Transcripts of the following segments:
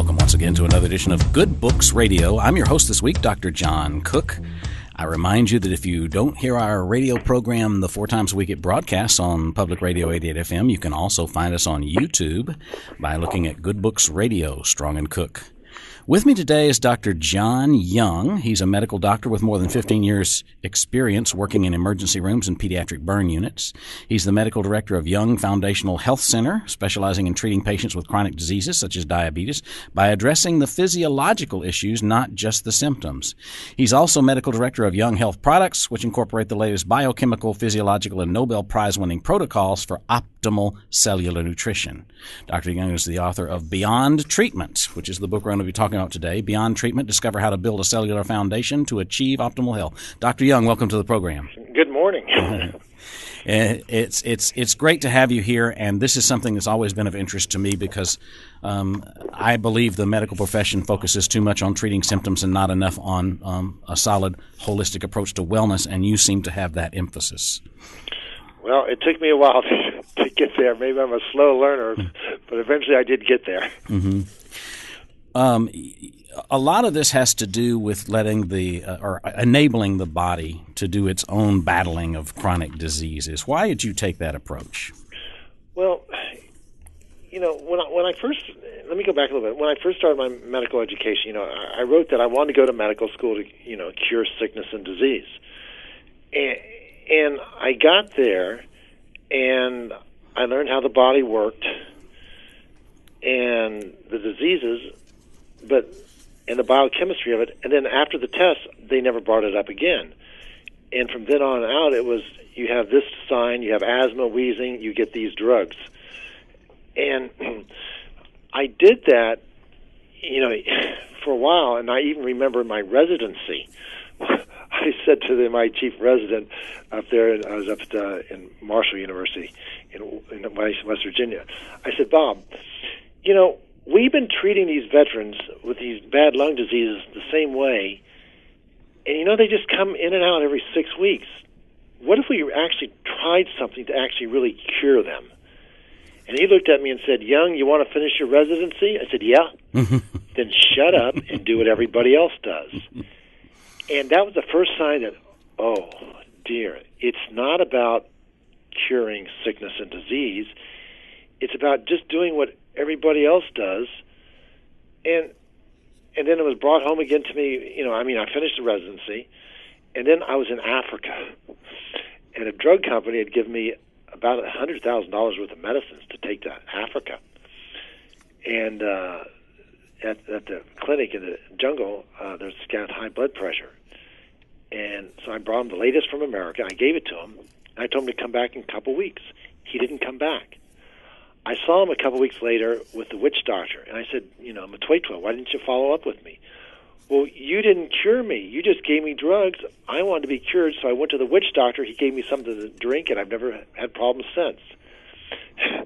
Welcome once again to another edition of Good Books Radio. I'm your host this week, Dr. John Cook. I remind you that if you don't hear our radio program the 4 times a week it broadcasts on Public Radio 88 FM, you can also find us on YouTube by looking at Good Books Radio, Strong and Cook. With me today is Dr. John Young. He's a medical doctor with more than 15 years' experience working in emergency rooms and pediatric burn units. He's the medical director of Young Foundational Health Center, specializing in treating patients with chronic diseases such as diabetes by addressing the physiological issues, not just the symptoms. He's also medical director of Young Health Products, which incorporate the latest biochemical, physiological, and Nobel Prize-winning protocols for optimal cellular nutrition. Dr. Young is the author of Beyond Treatment, which is the book we're going to be talking about today. Beyond Treatment, discover how to build a cellular foundation to achieve optimal health. Dr. Young, welcome to the program. Good morning. It's great to have you here, and this is something that's always been of interest to me because I believe the medical profession focuses too much on treating symptoms and not enough on a solid, holistic approach to wellness, and you seem to have that emphasis. Well, it took me a while to get there. Maybe I'm a slow learner, but eventually I did get there. Mm-hmm. A lot of this has to do with letting or enabling the body to do its own battling of chronic diseases. Why did you take that approach? Well, when I first, let me go back a little bit. When I first started my medical education, I wrote that I wanted to go to medical school to, cure sickness and disease. And I got there, and I learned how the body worked and the diseases, and the biochemistry of it. And then after the test, they never brought it up again. And from then on out, it was, you have this sign, you have asthma, wheezing, you get these drugs. And I did that, for a while, and I even remember my residency. I said to my chief resident up there, I was up in Marshall University in West Virginia, I said, Bob, we've been treating these veterans with these bad lung diseases the same way, and they just come in and out every 6 weeks. What if we actually tried something to actually really cure them? And he looked at me and said, Young, you want to finish your residency? I said, yeah. Then shut up and do what everybody else does. And that was the first sign that, oh, dear, it's not about curing sickness and disease. It's about just doing what everybody else does. And then it was brought home again to me, I finished the residency, and then I was in Africa. And a drug company had given me about $100,000 worth of medicines to take to Africa. And at the clinic in the jungle, there's this guy with high blood pressure. And so I brought him the latest from America. I gave it to him. I told him to come back in a couple weeks. He didn't come back. I saw him a couple weeks later with the witch doctor, and I said, Matwetwa, why didn't you follow up with me? Well, you didn't cure me. You just gave me drugs. I wanted to be cured, so I went to the witch doctor. He gave me something to drink, and I've never had problems since.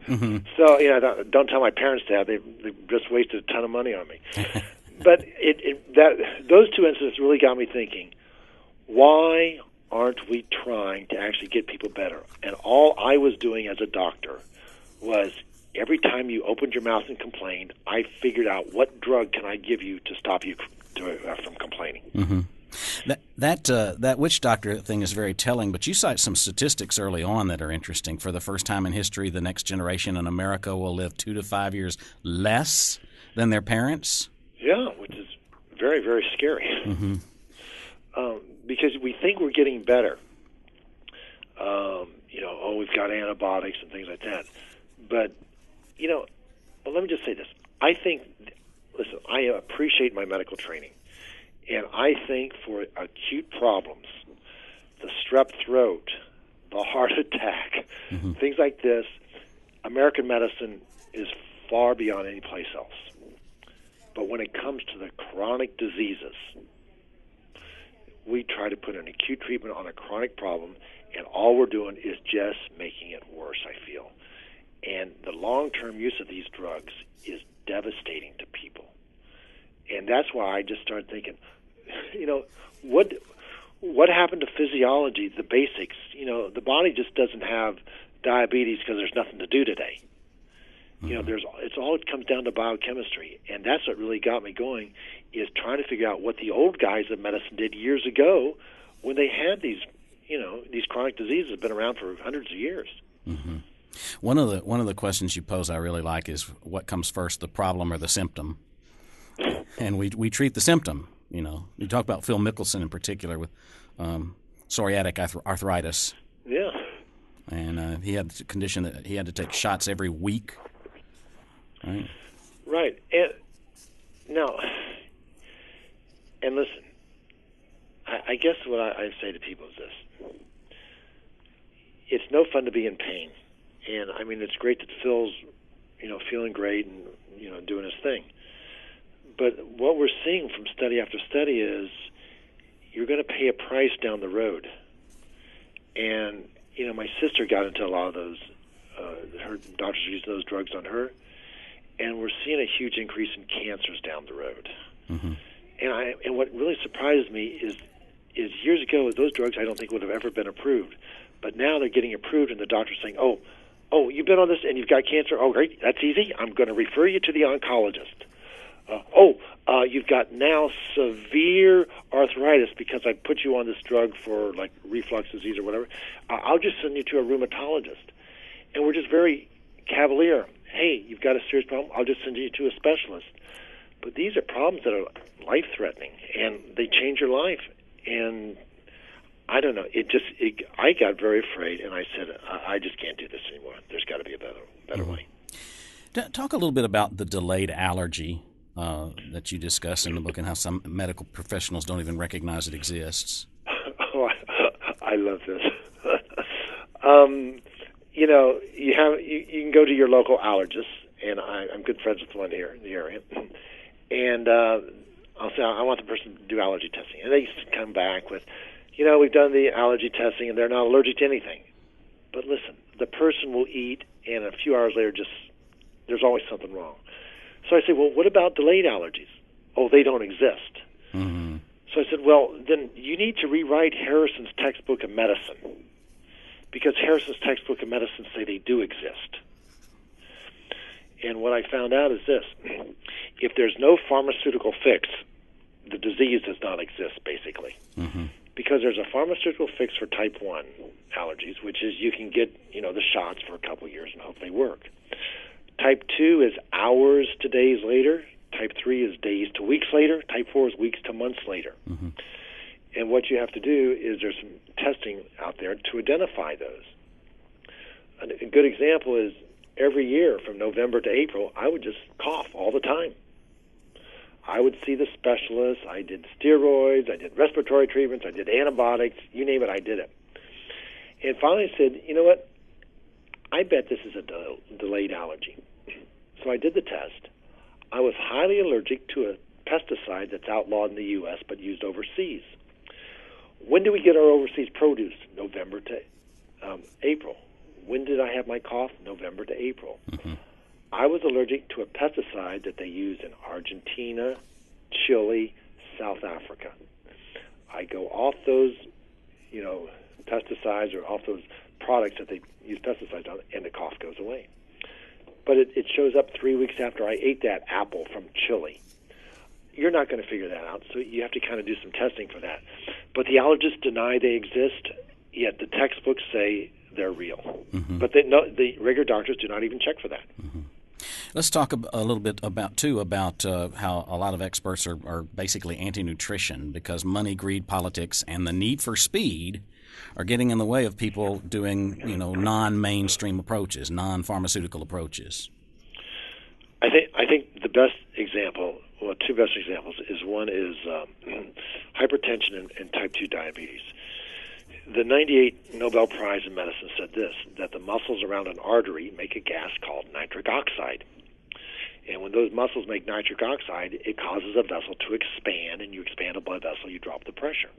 Mm-hmm. So, don't tell my parents that. They just wasted a ton of money on me. But those two incidents really got me thinking, why aren't we trying to actually get people better? And all I was doing as a doctor was every time you opened your mouth and complained, I figured out what drug can I give you to stop you from complaining. Mm-hmm. That witch doctor thing is very telling, but you cite some statistics early on that are interesting. For the first time in history, the next generation in America will live 2 to 5 years less than their parents. Yeah, which is very, very scary. Mm-hmm. Because we think we're getting better. We've got antibiotics and things like that. But, let me just say this. I appreciate my medical training. And I think for acute problems, the strep throat, the heart attack, mm-hmm. things like this, American medicine is far beyond any place else. But when it comes to the chronic diseases, we try to put an acute treatment on a chronic problem, and all we're doing is just making it worse, I feel. And the long-term use of these drugs is devastating to people. And that's why I just started thinking, what happened to physiology, the basics? The body just doesn't have diabetes because there's nothing to do today. You know, it's all it comes down to biochemistry, and that's what really got me going, is trying to figure out what the old guys of medicine did years ago when they had these, you know, these chronic diseases have been around for hundreds of years. Mm-hmm. One of the questions you pose I really like is, what comes first, the problem or the symptom? And we treat the symptom. You know, you talk about Phil Mickelson in particular with psoriatic arthritis. Yeah. And he had a condition that he had to take shots every week. Right. Right. And now, and listen, I guess what I say to people is this: it's no fun to be in pain, and I mean it's great that Phil's, you know, feeling great and, you know, doing his thing. But what we're seeing from study after study is you're going to pay a price down the road. And, you know, my sister got into a lot of those, her doctors used those drugs on her, and we're seeing a huge increase in cancers down the road. Mm-hmm. And what really surprises me is years ago, those drugs I don't think would have ever been approved. But now they're getting approved, and the doctor's saying, oh, you've been on this and you've got cancer? Oh, great, that's easy. I'm going to refer you to the oncologist. You've got now severe arthritis because I put you on this drug for like reflux disease or whatever. I'll just send you to a rheumatologist. And we're just very cavalier. Hey, you've got a serious problem, I'll just send you to a specialist. But these are problems that are life-threatening, and they change your life. And I don't know, I got very afraid, and I said, I just can't do this anymore. There's got to be a better way. Talk a little bit about the delayed allergy that you discuss in the book, and how some medical professionals don't even recognize it exists. Oh, I love this. You know, you can go to your local allergist, and I'm good friends with one here in the area, and I'll say I want the person to do allergy testing, and they come back with, you know, we've done the allergy testing, and they're not allergic to anything. But listen, the person will eat, and a few hours later, there's always something wrong. So I say, well, what about delayed allergies? Oh, they don't exist. Mm-hmm. So I said, well, then you need to rewrite Harrison's textbook of medicine, because Harrison's textbook of medicine say they do exist. And what I found out is this: if there's no pharmaceutical fix, the disease does not exist, basically. Mm-hmm. Because there's a pharmaceutical fix for type 1 allergies, which is you can get, you know, the shots for a couple of years and hope they work. Type 2 is hours to days later. Type 3 is days to weeks later. Type 4 is weeks to months later. Mm-hmm. And what you have to do is there's some testing out there to identify those. A good example is every year from November to April, I would just cough all the time. I would see the specialist. I did steroids. I did respiratory treatments. I did antibiotics. You name it, I did it. And finally I said, you know what? I bet this is a delayed allergy. So I did the test. I was highly allergic to a pesticide that's outlawed in the U.S. but used overseas. When do we get our overseas produce? November to April. When did I have my cough? November to April. Mm-hmm. I was allergic to a pesticide that they use in Argentina, Chile, South Africa. I go off those, you know, pesticides or off those products that they use pesticides on, and the cough goes away. But it shows up 3 weeks after I ate that apple from Chile. You're not going to figure that out, so you have to kind of do some testing for that. But the allergists deny they exist, yet the textbooks say they're real. Mm-hmm. But the regular doctors do not even check for that. Mm-hmm. Let's talk a little bit about how a lot of experts are basically anti-nutrition, because money, greed, politics, and the need for speed are getting in the way of people doing, you know, non-mainstream approaches, non-pharmaceutical approaches. I think the best example, well, two best examples, is one is hypertension and type 2 diabetes. The 98 Nobel Prize in Medicine said this, that the muscles around an artery make a gas called nitric oxide. And when those muscles make nitric oxide, it causes a vessel to expand, and you expand a blood vessel, you drop the pressure.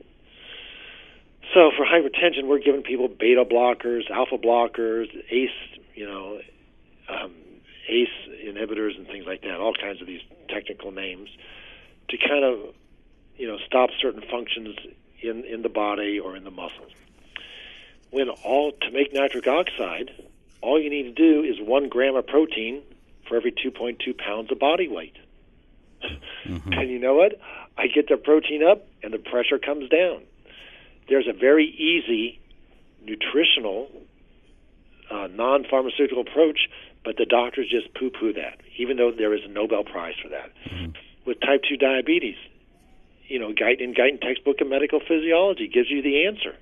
So for hypertension, we're giving people beta blockers, alpha blockers, ACE inhibitors and things like that, all kinds of these technical names, to kind of, you know, stop certain functions in the body or in the muscles. To make nitric oxide, all you need to do is 1 gram of protein for every 2.2 pounds of body weight. And you know what? I get the protein up and the pressure comes down. There's a very easy nutritional, non-pharmaceutical approach, but the doctors just poo-poo that, even though there is a Nobel Prize for that. With type 2 diabetes, in Guyton textbook of medical physiology gives you the answer.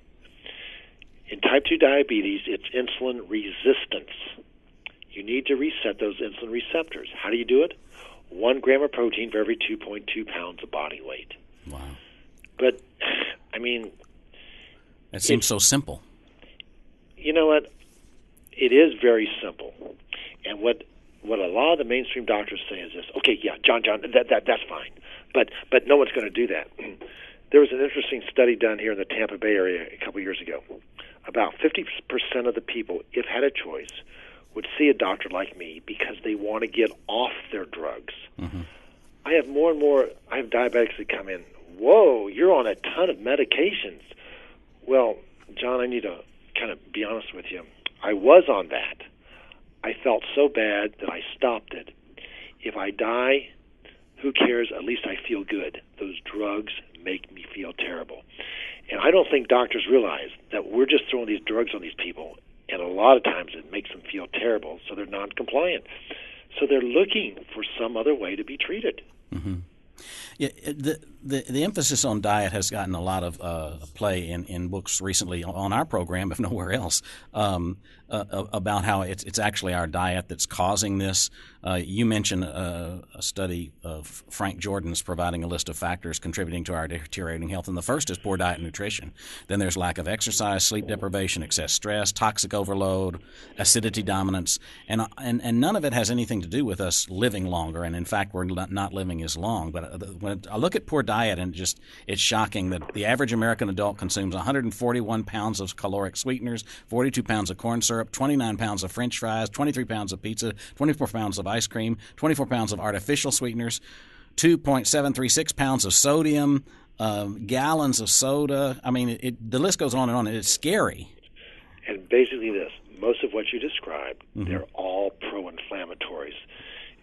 In type 2 diabetes, it's insulin resistance. You need to reset those insulin receptors. How do you do it? 1 gram of protein for every 2.2 pounds of body weight. Wow. But, I mean... It seems so simple. You know what? It is very simple. And what a lot of the mainstream doctors say is this: okay, yeah, John, that's fine, but no one's going to do that. There was an interesting study done here in the Tampa Bay area a couple years ago. About 50% of the people, if had a choice, would see a doctor like me because they want to get off their drugs. I have more and more. I have diabetics that come in. Whoa, you're on a ton of medications. Well, John, I need to kind of be honest with you. I was on that. I felt so bad that I stopped it. If I die, who cares? At least I feel good. Those drugs make me feel terrible. And I don't think doctors realize that we're just throwing these drugs on these people, and a lot of times it makes them feel terrible, so they're non-compliant. So they're looking for some other way to be treated. Yeah, the emphasis on diet has gotten a lot of play in books recently on our program, if nowhere else, about how it's actually our diet that's causing this. You mentioned a study of Frank Jordan's providing a list of factors contributing to our deteriorating health, and the first is poor diet and nutrition. Then there's lack of exercise, sleep deprivation, excess stress, toxic overload, acidity dominance, and none of it has anything to do with us living longer, and in fact we're not living as long. But when I look at poor diet, and it's shocking that the average American adult consumes 141 pounds of caloric sweeteners, 42 pounds of corn syrup, 29 pounds of French fries, 23 pounds of pizza, 24 pounds of ice cream, 24 pounds of artificial sweeteners, 2.736 pounds of sodium, gallons of soda. I mean, the list goes on and on. It's scary. And basically this, most of what you described, they're all pro-inflammatories.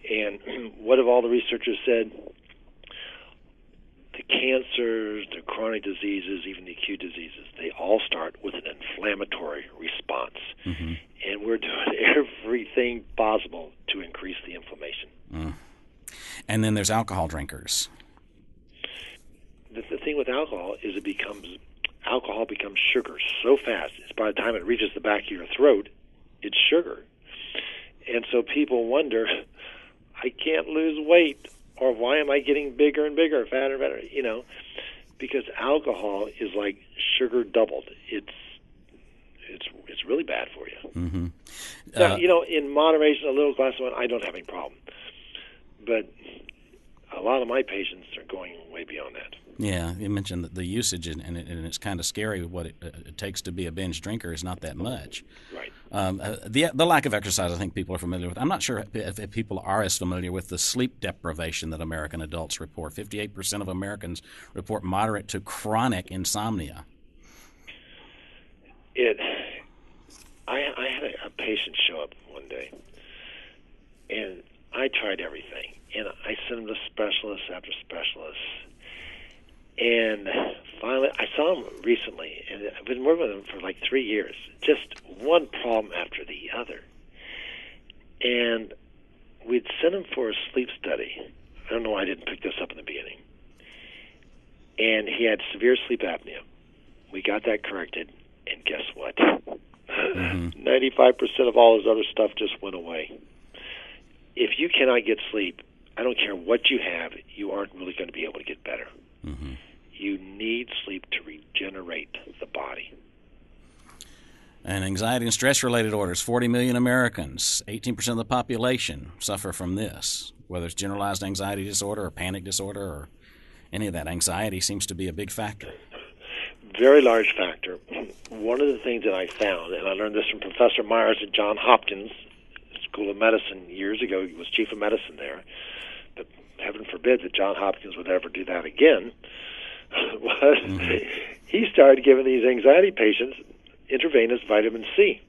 And what have all the researchers said? The cancers, the chronic diseases, even the acute diseases, they all start with an inflammatory response. And we're doing everything possible to increase the inflammation. And then there's alcohol drinkers. The thing with alcohol is alcohol becomes sugar so fast. It's by the time it reaches the back of your throat, it's sugar. And so people wonder, I can't lose weight. Or why am I getting bigger and bigger, fatter and fatter? Because alcohol is like sugar doubled. It's really bad for you. Now, in moderation, a little glass of wine, I don't have any problem. But a lot of my patients are going way beyond that. Yeah, you mentioned the usage, and it's kind of scary what it takes to be a binge drinker is not that much. Right. The lack of exercise, I think people are familiar with. I'm not sure if people are as familiar with the sleep deprivation that American adults report. 58% of Americans report moderate to chronic insomnia. I had a patient show up one day, and I tried everything, and I sent him to specialist after specialist. And finally, I saw him recently, and I've been working with him for like 3 years. Just one problem after the other. And we'd sent him for a sleep study. I don't know why I didn't pick this up in the beginning. And he had severe sleep apnea. We got that corrected, and guess what? 95% of all his other stuff just went away. If you cannot get sleep, I don't care what you have, you aren't really going to be able to get better. You need sleep to regenerate the body. And anxiety and stress-related disorders, 40 million Americans, 18% of the population suffer from this, whether it's generalized anxiety disorder or panic disorder or any of that. Anxiety seems to be a big factor. Very large factor. One of the things that I found, and I learned this from Professor Myers at Johns Hopkins School of Medicine years ago. He was chief of medicine there. But heaven forbid that Johns Hopkins would ever do that again. Was he started giving these anxiety patients intravenous vitamin C,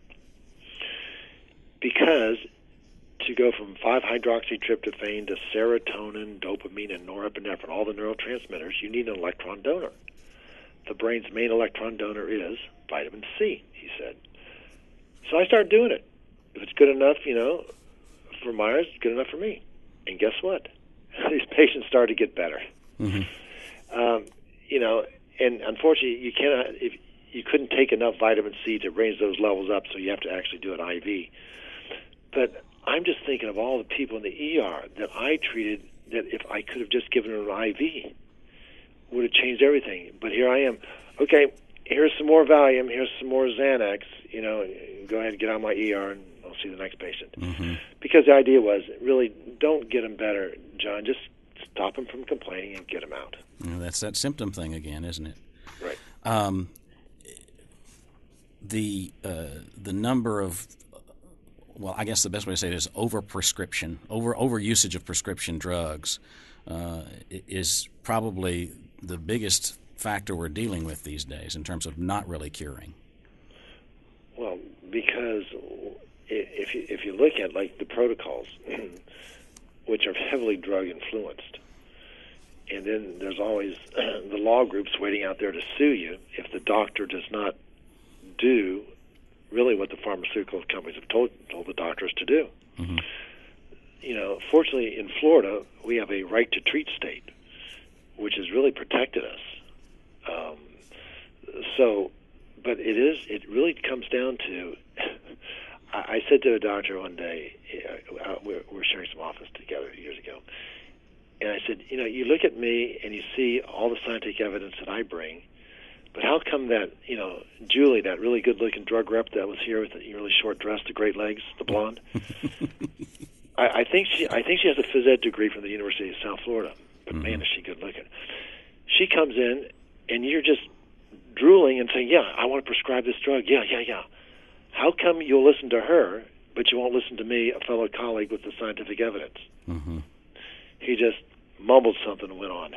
because to go from 5-hydroxytryptophan to serotonin, dopamine, and norepinephrine, all the neurotransmitters, you need an electron donor. The brain's main electron donor is vitamin C, he said. So I started doing it. If it's good enough, for Myers, it's good enough for me. And guess what? These patients started to get better. Mm-hmm. And unfortunately, you couldn't take enough vitamin C to raise those levels up, so you have to actually do an IV. But I'm just thinking of all the people in the ER that I treated that if I could have just given them an IV, would have changed everything. But here I am. Okay, here's some more Valium, here's some more Xanax, go ahead and get out of my ER and I'll see the next patient. Mm-hmm. Because the idea was, really, don't get them better, John. Just stop them from complaining and get them out. That's that symptom thing again, isn't it? Right. The number of, well, I guess the best way to say it is overprescription, over usage of prescription drugs is probably the biggest factor we're dealing with these days in terms of not really curing. Well, because if you look at like the protocols, which are heavily drug influenced, and then there's always the law groups waiting out there to sue you if the doctor does not do really what the pharmaceutical companies have told the doctors to do. Mm-hmm. Fortunately in Florida, we have a right to treat state, which has really protected us. But it really comes down to, I said to a doctor one day, we were sharing some office together years ago, and I said, you look at me and you see all the scientific evidence that I bring, but how come that, Julie, that really good-looking drug rep that was here with the really short dress, the great legs, the blonde, I think she has a phys ed degree from the University of South Florida, but man, is she good-looking. She comes in, and you're just drooling and saying, yeah, I want to prescribe this drug, yeah. How come you'll listen to her, but you won't listen to me, a fellow colleague with the scientific evidence? Mm-hmm. He just mumbled something and went on.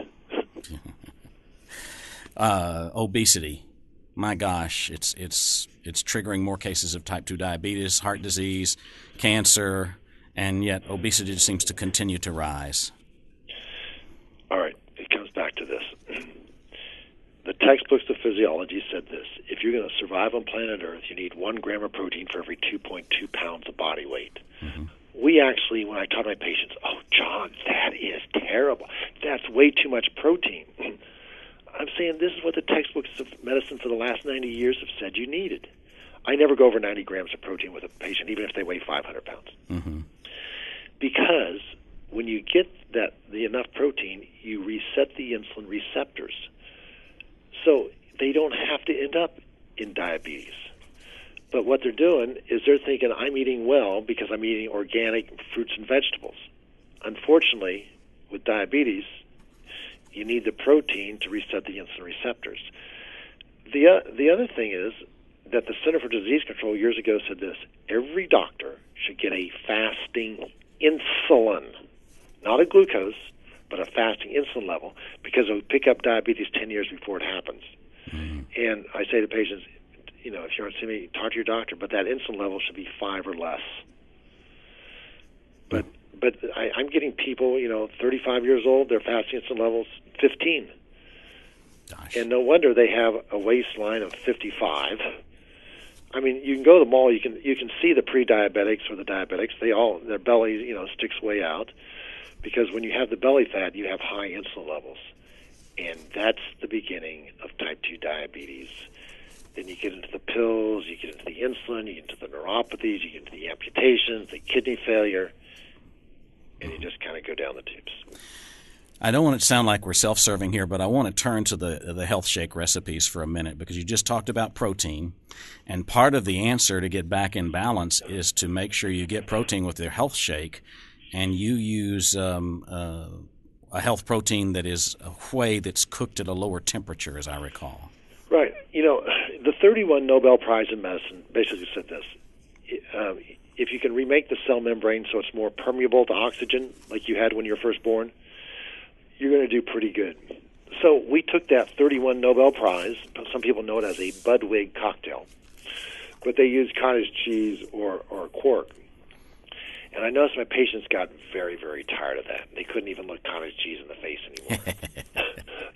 Obesity, my gosh, it's triggering more cases of type 2 diabetes, heart disease, cancer, and yet obesity seems to continue to rise. All right, it comes back to this. The textbooks of physiology said this: if you're going to survive on planet Earth, you need 1 gram of protein for every 2.2 pounds of body weight. Mm-hmm. We actually, when I taught my patients, oh, John, that is terrible. That's way too much protein. I'm saying this is what the textbooks of medicine for the last 90 years have said you needed. I never go over 90 grams of protein with a patient, even if they weigh 500 pounds. Mm-hmm. Because when you get the enough protein, you reset the insulin receptors. So they don't have to end up in diabetes. But what they're doing is they're thinking, I'm eating well because I'm eating organic fruits and vegetables. Unfortunately, with diabetes, you need the protein to reset the insulin receptors. The other thing is that the Center for Disease Control years ago said this: every doctor should get a fasting insulin, not a glucose, but a fasting insulin level, because it'll pick up diabetes 10 years before it happens. Mm-hmm. And I say to patients, if you aren't seeing me, talk to your doctor, but that insulin level should be 5 or less. But I'm getting people, 35 years old, their fasting insulin levels 15. Gosh. And no wonder they have a waistline of 55. I mean, you can go to the mall, you can see the pre-diabetics or the diabetics. Their belly, sticks way out, because when you have the belly fat, you have high insulin levels. And that's the beginning of type 2 diabetes. Then you get into the pills, you get into the insulin, you get into the neuropathies, you get into the amputations, the kidney failure, and you just kind of go down the tubes. I don't want it to sound like we're self-serving here, but I want to turn to the health shake recipes for a minute, because you just talked about protein, and part of the answer to get back in balance is to make sure you get protein with your health shake, and you use a health protein that is a whey that's cooked at a lower temperature, as I recall. Right. The 31 Nobel Prize in Medicine basically said this: if you can remake the cell membrane so it's more permeable to oxygen, like you had when you were first born, you're going to do pretty good. So we took that 31 Nobel Prize, some people know it as a Budwig cocktail, but they used cottage cheese or quark. And I noticed my patients got very, very tired of that. They couldn't even look cottage cheese in the face anymore.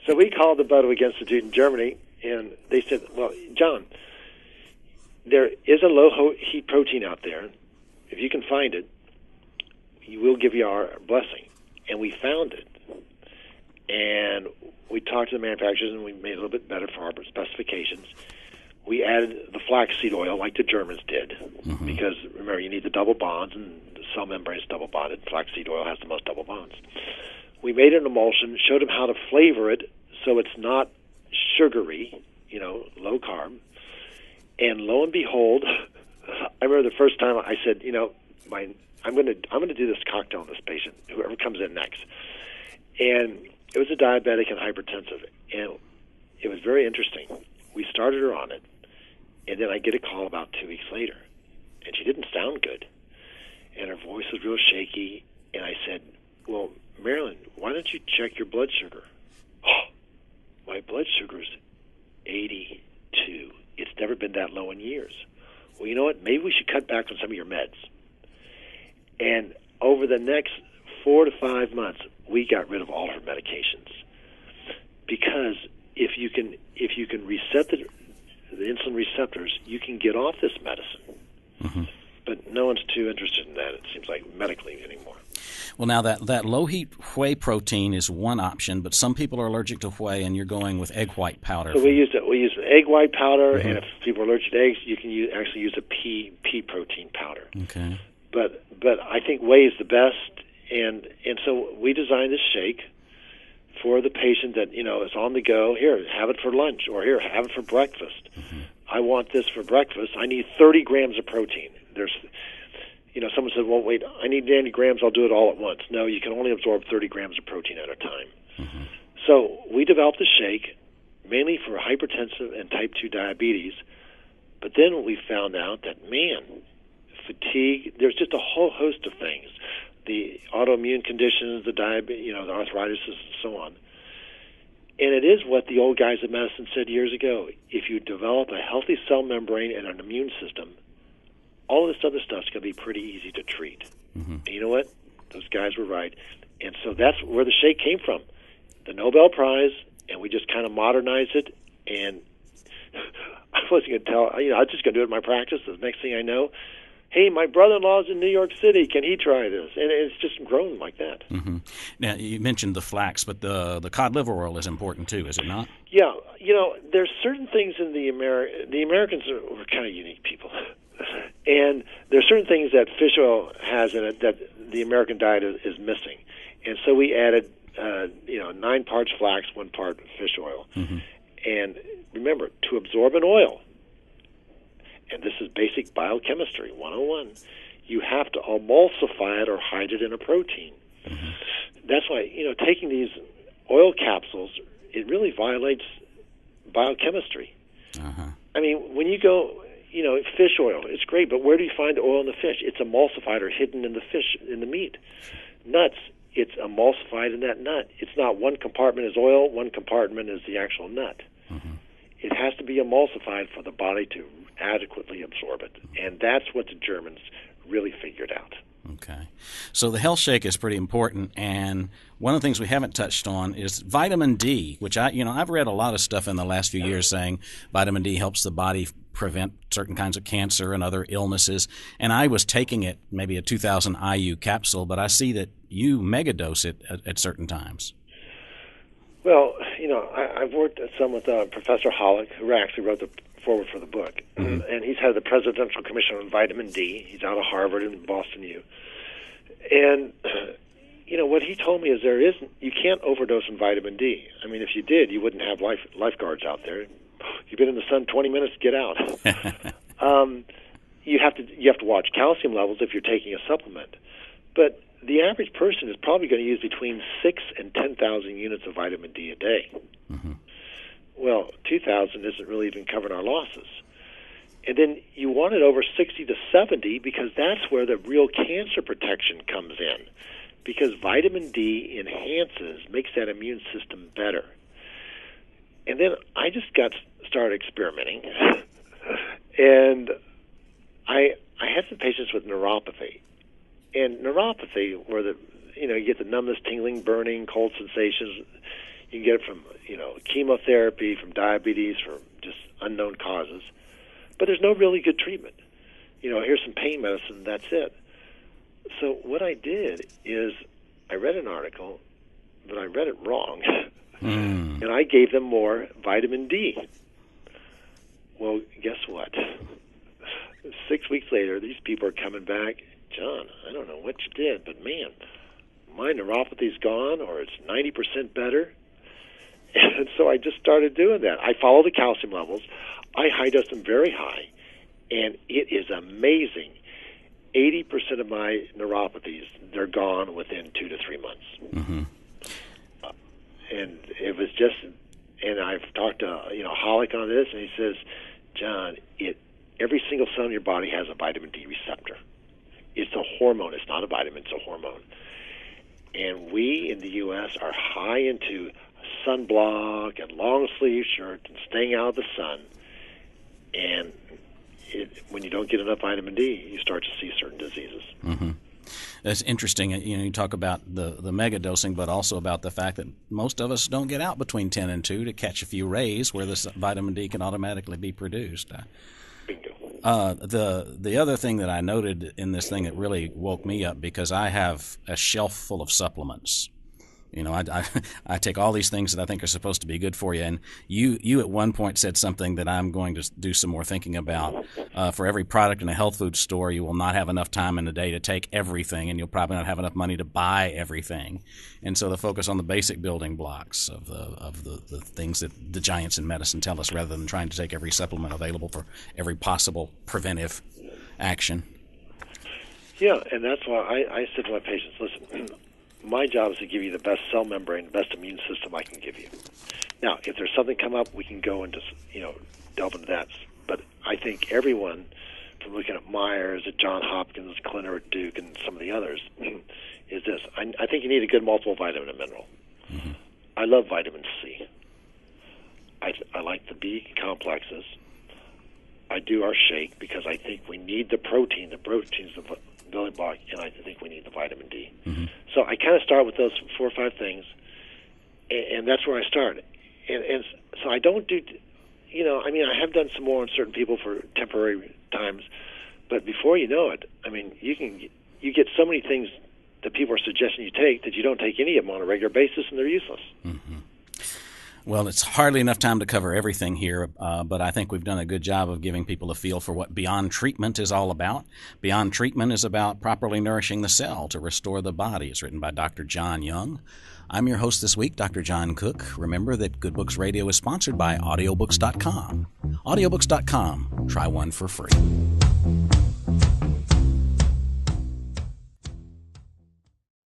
So we called the Budwig Institute in Germany, and they said, well, John, there is a low-heat protein out there. If you can find it, we'll give you our blessing. And we found it. And we talked to the manufacturers, and we made it a little bit better for our specifications. We added the flaxseed oil like the Germans did, because, remember, you need the double bonds, and the cell membrane is double bonded. Flaxseed oil has the most double bonds. We made an emulsion, showed them how to flavor it so it's not sugary, low carb. And lo and behold, I remember the first time I said, I'm going to do this cocktail on this patient, whoever comes in next. And it was a diabetic and hypertensive, and it was very interesting. We started her on it, and then I get a call about 2 weeks later, and she didn't sound good, and her voice was real shaky, and I said, well, Marilyn, why don't you check your blood sugar? Oh, my blood sugar's 82. It's never been that low in years. Well, you know what? Maybe we should cut back on some of your meds. And over the next 4 to 5 months, we got rid of all her medications, because if you can reset the insulin receptors, you can get off this medicine. But no one's too interested in that, it seems like, medically anymore. Well, now that low-heat whey protein is one option, but some people are allergic to whey, and you're going with egg white powder. So we use egg white powder, and if people are allergic to eggs, you can actually use a pea protein powder. Okay. But I think whey is the best, and so we designed this shake for the patient that is on the go. Here, have it for lunch, or here, have it for breakfast. I want this for breakfast. I need 30 grams of protein. There's, someone said, well, wait, I need 90 grams. I'll do it all at once. No, you can only absorb 30 grams of protein at a time. So we developed a shake mainly for hypertensive and type 2 diabetes. But then we found out that, fatigue, there's just a whole host of things. The autoimmune conditions, the diabetes, the arthritis, and so on. And it is what the old guys of medicine said years ago. If you develop a healthy cell membrane and an immune system, all of this other stuff's going to be pretty easy to treat. And you know what? Those guys were right. And so that's where the shake came from. The Nobel Prize, and we just kind of modernized it. And I wasn't going to tell, I was just going to do it in my practice. The next thing I know, hey, my brother-in-law's in New York City. Can he try this? And it's just grown like that. Now, you mentioned the flax, but the cod liver oil is important too, is it not? Yeah. There's certain things in the Americans are kind of unique people. And there's certain things that fish oil has in it that the American diet is missing. And so we added, 9 parts flax, 1 part fish oil. And remember, to absorb an oil, and this is basic biochemistry 101, you have to emulsify it or hide it in a protein. That's why, taking these oil capsules, it really violates biochemistry. I mean, when you go, fish oil, it's great, but where do you find the oil in the fish? It's emulsified or hidden in the fish, in the meat. Nuts, it's emulsified in that nut. It's not one compartment is oil, one compartment is the actual nut. It has to be emulsified for the body to adequately absorb it. And that's what the Germans really figured out. Okay. So the health shake is pretty important, and one of the things we haven't touched on is vitamin D, which I've read a lot of stuff in the last few years saying vitamin D helps the body prevent certain kinds of cancer and other illnesses. And I was taking it, maybe a 2,000 IU capsule, but I see that you megadose it at certain times. Well, I've worked some with Professor Holick, who actually wrote the forward for the book, and he's head of the Presidential Commission on Vitamin D. He's out of Harvard and Boston U. And what he told me is you can't overdose on vitamin D. I mean, if you did, you wouldn't have lifeguards out there. You've been in the sun 20 minutes, get out. You have to watch calcium levels if you're taking a supplement, but the average person is probably going to use between 6,000 and 10,000 units of vitamin D a day. Well, 2,000 isn't really even covering our losses. And then you want it over 60 to 70 because that's where the real cancer protection comes in, because vitamin D makes that immune system better. And then I just started experimenting, and I had some patients with neuropathy, And neuropathy, where you get the numbness, tingling, burning, cold sensations. You can get it from chemotherapy, from diabetes, from just unknown causes. But there's no really good treatment. Here's some pain medicine, that's it. So what I did is I read an article, but I read it wrong. And I gave them more vitamin D. Well, guess what? 6 weeks later, these people are coming back. John, I don't know what you did, but man, my neuropathy's gone, or it's 90% better. And so I just started doing that. I follow the calcium levels. I high dose them very high, and it is amazing. 80% of my neuropathies, they're gone within 2 to 3 months. Mm-hmm. And it was just, and I've talked to Holick on this, and he says, John, every single cell in your body has a vitamin D receptor. It's a hormone. It's not a vitamin. It's a hormone. And we in the U.S. are high into sunblock and long sleeve shirts and staying out of the sun. And when you don't get enough vitamin D, you start to see certain diseases. Mm-hmm. That's interesting. You talk about the mega dosing, but also about the fact that most of us don't get out between 10 and 2 to catch a few rays where this vitamin D can automatically be produced. Bingo. The other thing that I noted in this thing that really woke me up, because I have a shelf full of supplements. I take all these things that I think are supposed to be good for you, and you at one point said something that I'm going to do some more thinking about. For every product in a health food store, you will not have enough time in the day to take everything, and you'll probably not have enough money to buy everything. And so the focus on the basic building blocks of the things that the giants in medicine tell us, rather than trying to take every supplement available for every possible preventive action. Yeah, and that's why I said to my patients, listen, my job is to give you the best cell membrane, the best immune system I can give you. Now, if there's something come up, we can go and just, delve into that. But I think everyone, from looking at Myers, at Johns Hopkins, Clinner at Duke, and some of the others, is this. I think you need a good multiple vitamin and mineral. Mm-hmm. I love vitamin C. I like the B complexes. I do our shake because I think we need the protein. The protein's the building block, and I think we need the vitamin D. Mm-hmm. So I kind of start with those 4 or 5 things, and that's where I start. And so I don't do, I have done some more on certain people for temporary times, but before you know it, you get so many things that people are suggesting you take that you don't take any of them on a regular basis, and they're useless. Mm-hmm. Well, it's hardly enough time to cover everything here, but I think we've done a good job of giving people a feel for what Beyond Treatment is all about. Beyond Treatment is about properly nourishing the cell to restore the body. It's written by Dr. John Young. I'm your host this week, Dr. John Cook. Remember that Good Books Radio is sponsored by Audiobooks.com. Audiobooks.com. Try one for free.